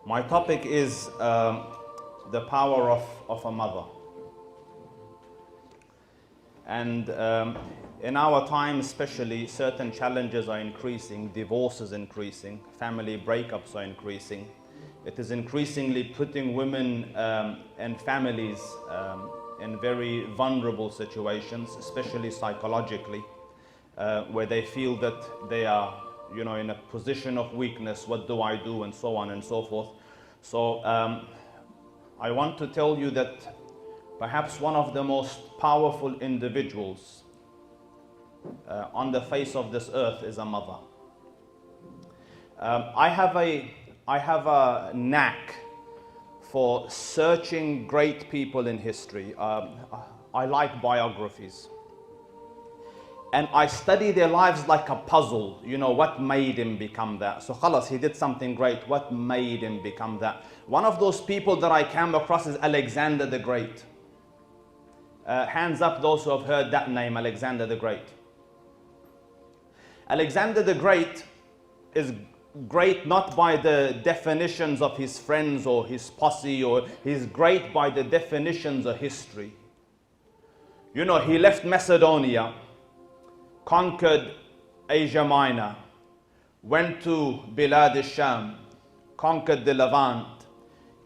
My topic is the power of a mother. And in our time especially, certain challenges are increasing, divorce is increasing, family breakups are increasing. It is increasingly putting women and families in very vulnerable situations, especially psychologically, where they feel that they are in a position of weakness. What do I do? And so on and so forth. So I want to tell you that perhaps one of the most powerful individuals on the face of this earth is a mother. I have a knack for searching great people in history. I like biographies. And I study their lives like a puzzle. What made him become that? So khalas, he did something great. What made him become that? One of those people that I came across is Alexander the Great. Hands up those who have heard that name, Alexander the Great. Alexander the Great is great not by the definitions of his friends or his posse, or he's great by the definitions of history. He left Macedonia, conquered Asia Minor, went to Bilad al-Sham, conquered the Levant,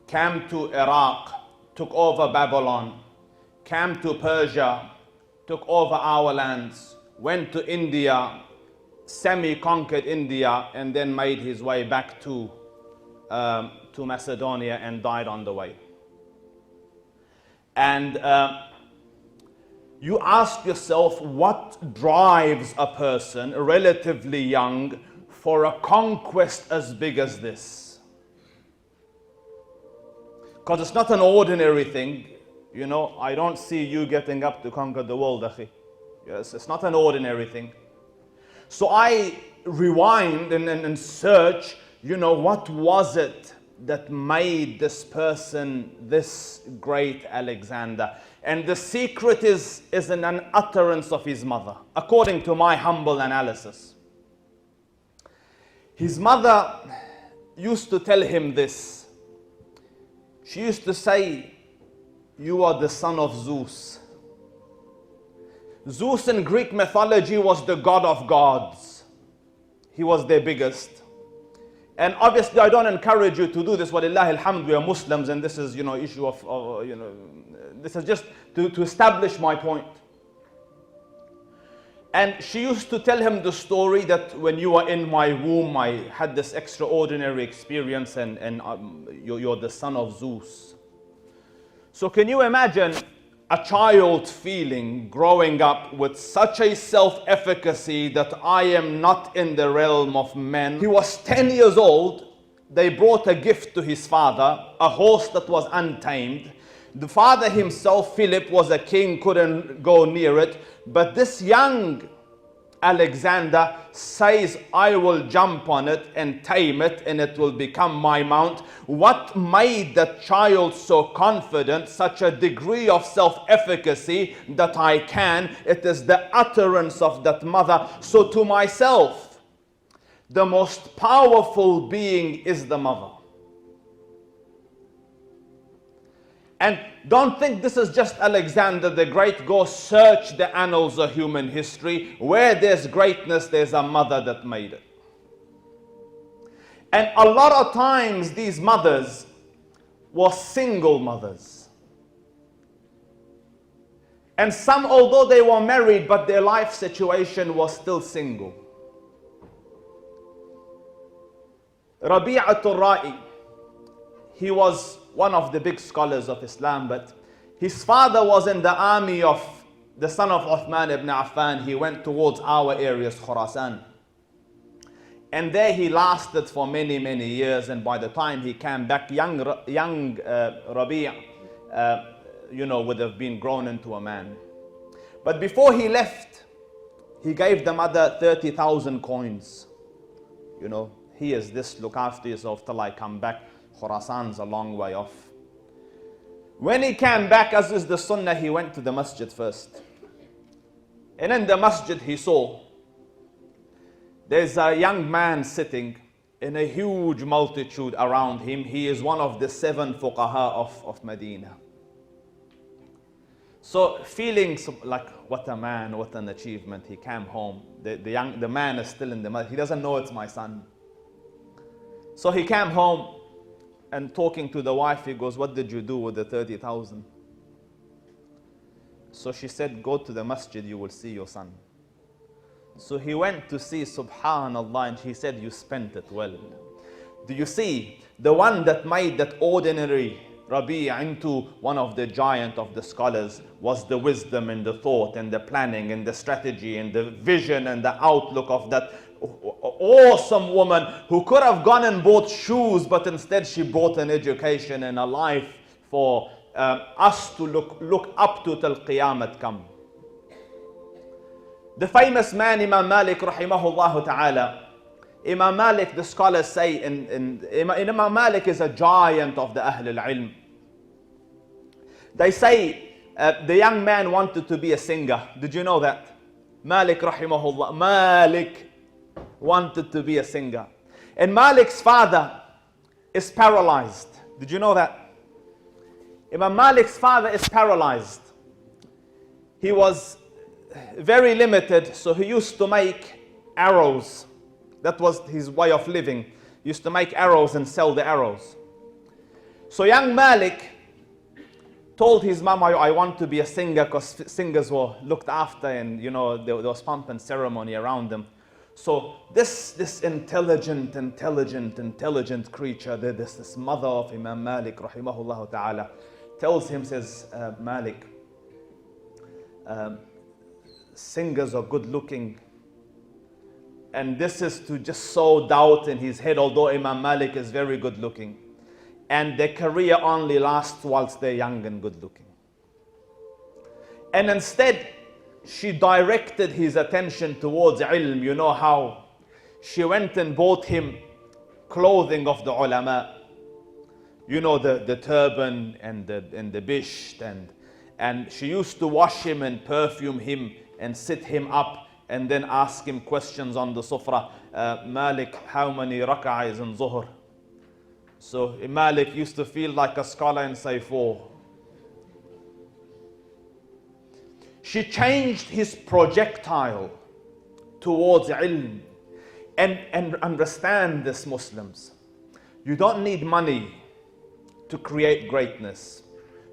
came to Iraq, took over Babylon, came to Persia, took over our lands, went to India, semi-conquered India, and then made his way back to Macedonia and died on the way. And you ask yourself, what drives a person relatively young for a conquest as big as this? Because it's not an ordinary thing. I don't see you getting up to conquer the world, akhi. Yes, it's not an ordinary thing. So I rewind and search, what was it that made this person this great Alexander? And the secret is in an utterance of his mother, according to my humble analysis. His mother used to tell him this. She used to say, "You are the son of Zeus." Zeus in Greek mythology was the god of gods. He was their biggest. And obviously I don't encourage you to do this. Walillahi alhamd, we are Muslims, and this is, issue of, this is just to establish my point. And she used to tell him the story that when you were in my womb, I had this extraordinary experience, and you're the son of Zeus. So can you imagine a child feeling, growing up with such a self-efficacy that I am not in the realm of men? He was 10 years old. They brought a gift to his father, a horse that was untamed. The father himself, Philip, was a king, couldn't go near it. But this young Alexander says, "I will jump on it and tame it, and it will become my mount." What made that child so confident, such a degree of self-efficacy that I can? It is the utterance of that mother. So to myself, the most powerful being is the mother. And don't think this is just Alexander the Great. Go search the annals of human history. Where there's greatness, there's a mother that made it. And a lot of times these mothers were single mothers. And some, although they were married, but their life situation was still single. Rabi'atul Ra'i, he was one of the big scholars of Islam, but his father was in the army of the son of Uthman ibn Affan. He went towards our areas, Khurasan. And there he lasted for many, many years. And by the time he came back, young Rabi' would have been grown into a man. But before he left, he gave the mother 30,000 coins. He is this, look after yourself till I come back. Khurasan's a long way off. When he came back, as is the sunnah, he went to the masjid first. And in the masjid he saw there's a young man sitting in a huge multitude around him. He is one of the 7 fuqaha of Medina. So feeling like, what a man, what an achievement, he came home. The man is still in the mud. He doesn't know it's my son. So he came home and talking to the wife, he goes, what did you do with the 30,000? So she said, go to the masjid, you will see your son. So he went to see, subhanallah, and he said, you spent it well. Do you see? The one that made that ordinary Rabi' into one of the giant of the scholars was the wisdom and the thought and the planning and the strategy and the vision and the outlook of that awesome woman who could have gone and bought shoes, but instead she bought an education and a life for us to look up to till Qiyamah come. The famous man Imam Malik rahimahullah ta'ala. Imam Malik, the scholars say, Imam Malik is a giant of the Ahl al-Ilm. They say the young man wanted to be a singer. Did you know that? Malik rahimahullah, Malik wanted to be a singer. And Malik's father is paralyzed. Did you know that? Imam Malik's father is paralyzed. He was very limited, so he used to make arrows. That was his way of living. He used to make arrows and sell the arrows. So young Malik told his mom, I want to be a singer, because singers were looked after, and you know there was pomp and ceremony around them. So this intelligent creature, this mother of Imam Malik rahimahullah ta'ala, tells him, says, Malik, singers are good looking. And this is to just sow doubt in his head, although Imam Malik is very good looking. And their career only lasts whilst they're young and good looking. And instead, she directed his attention towards ilm. You know how? She went and bought him clothing of the ulama. You know, the turban and the bisht. And she used to wash him and perfume him and sit him up and then ask him questions on the sufra. Malik, how many rak'ah is in Zuhr? So Malik used to feel like a scholar and say 4. She changed his projectile towards ilm. And understand this, Muslims. You don't need money to create greatness.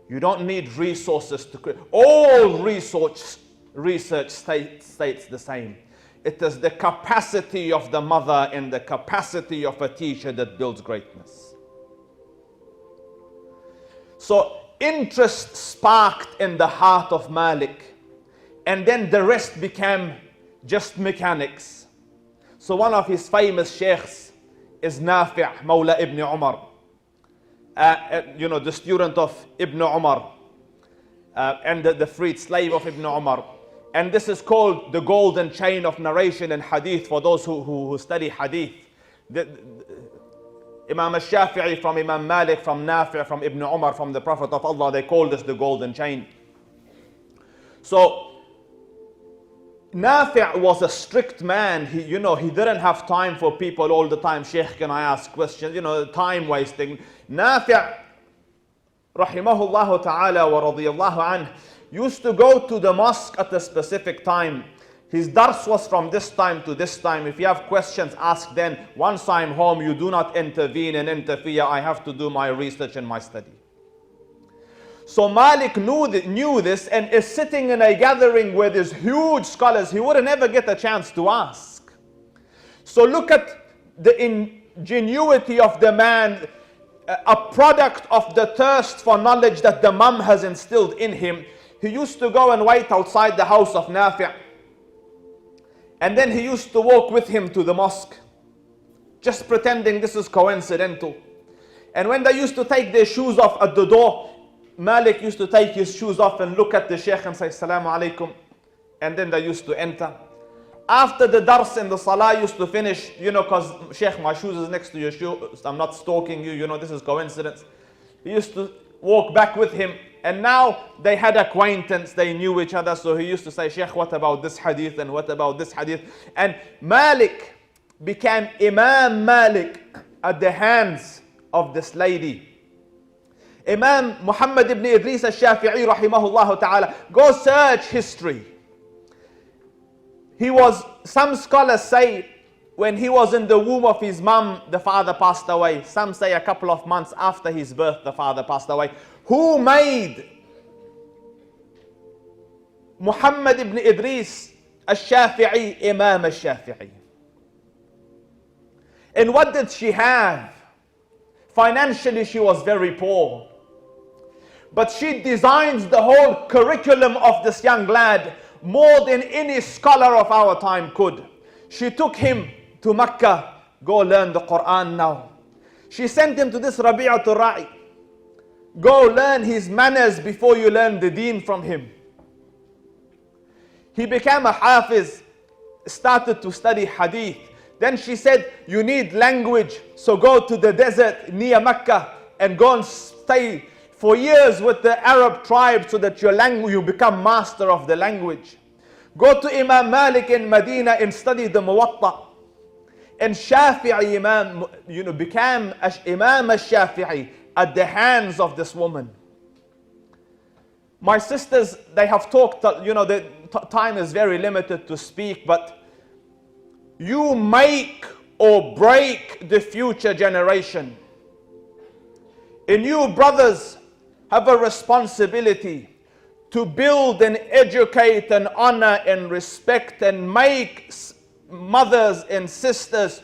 You don't need resources to create. All research states the same. It is the capacity of the mother and the capacity of a teacher that builds greatness. So interest sparked in the heart of Malik, and then the rest became just mechanics. So one of his famous sheikhs is Nafi' Mawla Ibn Umar. You know, the student of Ibn Umar and the freed slave of Ibn Umar. And this is called the golden chain of narration in hadith for those who study hadith. Imam al-Shafi'i from Imam Malik, from Nafi', from Ibn Umar, from the Prophet of Allah, they call this the golden chain. So Nafi' was a strict man. He didn't have time for people all the time. Sheikh, can I ask questions? Time wasting. Nafi' rahimahullah ta'ala wa radiyallahu anh used to go to the mosque at a specific time. His dars was from this time to this time. If you have questions, ask then. Once I'm home, you do not intervene and interfere. I have to do my research and my study. So Malik knew this and is sitting in a gathering where there's huge scholars. He would never get a chance to ask. So look at the ingenuity of the man, a product of the thirst for knowledge that the mum has instilled in him. He used to go and wait outside the house of Nafi'. And then he used to walk with him to the mosque, just pretending this is coincidental. And when they used to take their shoes off at the door, Malik used to take his shoes off and look at the sheikh and say, Assalamu alaikum. And then they used to enter. After the dars and the salah used to finish, because sheikh, my shoes is next to your shoe, I'm not stalking you, this is coincidence. He used to walk back with him. And now they had acquaintance, they knew each other. So he used to say, Sheikh, what about this hadith and what about this hadith? And Malik, became Imam Malik at the hands of this lady. Imam Muhammad ibn Idris al-Shafi'i rahimahullah ta'ala. Go search history. He was, some scholars say, when he was in the womb of his mom, the father passed away. Some say a couple of months after his birth, the father passed away. Who made Muhammad ibn Idris al-Shafi'i Imam al-Shafi'i? And what did she have? Financially, she was very poor. But she designs the whole curriculum of this young lad more than any scholar of our time could. She took him to Mecca. Go learn the Quran now. She sent him to this Rabi'atul Ra'i. Go learn his manners before you learn the deen from him. He became a hafiz, started to study hadith. Then she said, you need language, so go to the desert near Mecca and go and stay for years with the Arab tribe so that you become master of the language. Go to Imam Malik in Medina and study the Muwatta. And Shafi'i Imam, became Imam al-Shafi'i at the hands of this woman. My sisters, they have talked, the time is very limited to speak, but you make or break the future generation. And you brothers have a responsibility to build and educate and honor and respect and make mothers and sisters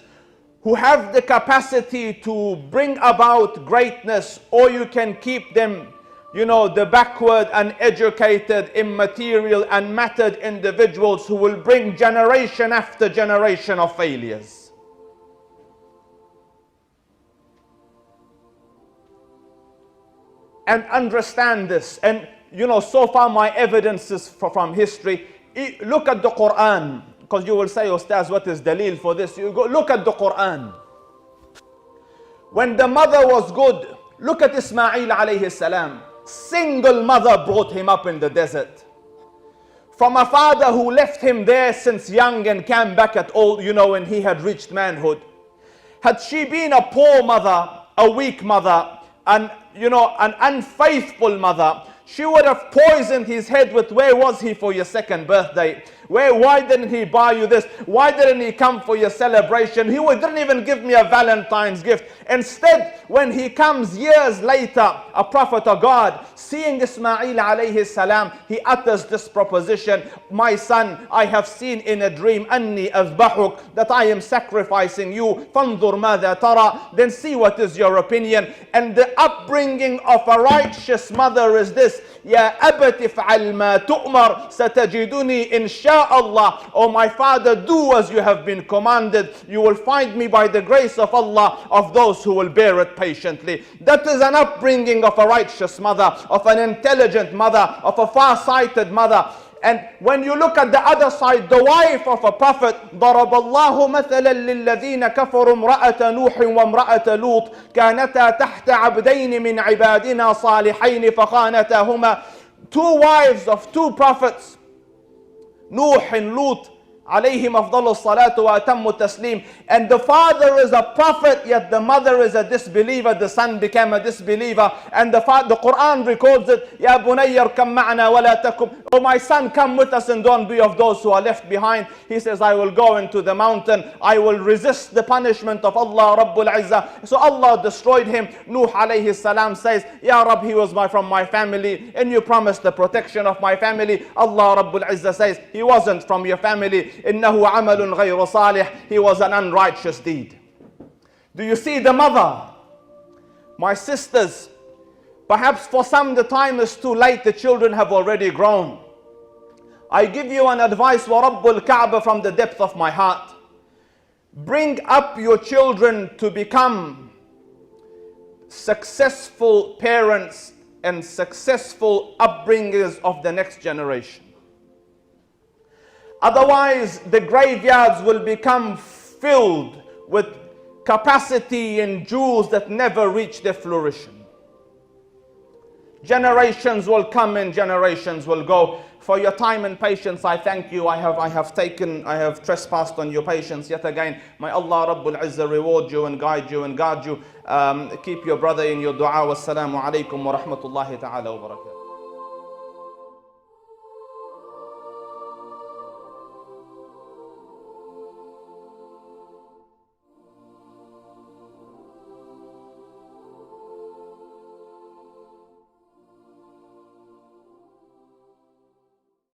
who have the capacity to bring about greatness, or you can keep them, the backward, uneducated, immaterial, unmattered individuals who will bring generation after generation of failures. And understand this. And so far my evidence is from history. Look at the Quran, because you will say, Ustaz, what is dalil for this? You go look at the Quran. When the mother was good, look at Ismail alayhi salam. Single mother brought him up in the desert. From a father who left him there since young and came back at old, when he had reached manhood. Had she been a poor mother, a weak mother, and an unfaithful mother, she would have poisoned his head with, where was he for your second birthday? Why didn't he buy you this? Why didn't he come for your celebration? He didn't even give me a Valentine's gift. Instead, when he comes years later, a prophet of God, seeing Ismail alayhi salam, he utters this proposition, my son, I have seen in a dream, أني أذبحك, that I am sacrificing you. فانظر ماذا ترى, then see what is your opinion. And the upbringing of a righteous mother is this, يا أبت افعل ما تؤمر ستجدني إن شاء Allah. Oh my father, do as you have been commanded. You will find me by the grace of Allah of those who will bear it patiently. That is an upbringing of a righteous mother, of an intelligent mother, of a far-sighted mother. And when you look at the other side, the wife of a prophet, ضرب الله مثلا للذين كفروا امرأة نوح وامرأة لوط كانتا تحت عبدين من عبادنا صالحين فخانتاهما. Two wives of two prophets, Nuh and Lut, alayhim afdalu salatu wa atammu taslim. And the father is a prophet, yet the mother is a disbeliever. The son became a disbeliever. And the Quran records it, Ya bunayyar kam ma'na wa la takum. Oh my son, come with us and don't be of those who are left behind. He says, I will go into the mountain. I will resist the punishment of Allah Rabbul Izzah. So Allah destroyed him. Nuh alayhi salam says, Ya Rabb, he was from my family, and you promised the protection of my family. Allah Rabbul Izzah says, he wasn't from your family. إنه عمل غير صالح. He was an unrighteous deed. Do you see the mother? My sisters, perhaps for some the time is too late, the children have already grown. I give you an advice, وَرَبُّ الْكَعْبَ, from the depth of my heart. Bring up your children to become successful parents and successful upbringers of the next generation. Otherwise, the graveyards will become filled with capacity and jewels that never reach their flourishing. Generations will come and generations will go. for your time and patience, I thank you. I have trespassed on your patience yet again. May Allah Rabbul Izzah reward you and guide you and guard you. Keep your brother in your dua. Wassalamu alaikum wa rahmatullahi ta'ala wa barakatuh.